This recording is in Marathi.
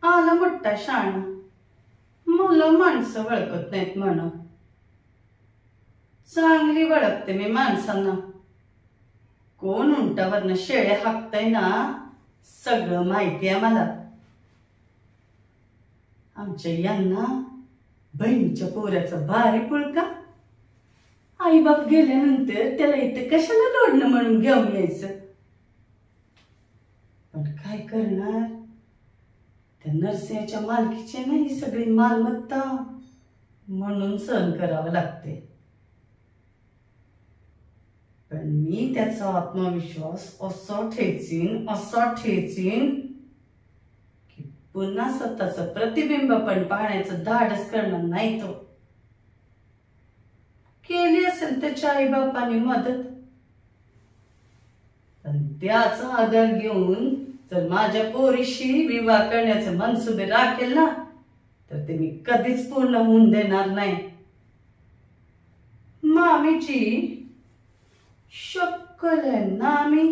आला मोठा शाणा, मला माणसं वळखत नाहीत म्हणा. चांगली वळखते मी माणसांना. कोण उंटावरनं शेळे हाकताय ना, सगळं माहिती आहे मला. आमच्या यांना बहिणीच्या पोऱ्याचा भारी पुळका. आई बाप गेल्यानंतर त्याला इथे कशाला लोडणं म्हणून घेऊन यायचं. पण काय करणार, त्या नरसिंहाच्या मालकीची नाही सगळी मालमत्ता, म्हणून सहन करावं लागते. पण मी त्याचा आत्मविश्वास असा ठेचीन की पुन्हा स्वतःचं प्रतिबिंब पण पाहण्याचं धाडस करणार नाही तो. केली असेल त्याच्या आई बापाने मदत, पण त्याचा आदर घेऊन जर माझ्या पोरीशी विवाह करण्याचे मनसुबे राखेल ना, तर ते मी कधीच पूर्ण होऊन देणार नाही. मामीची शक्कल आहे नामी,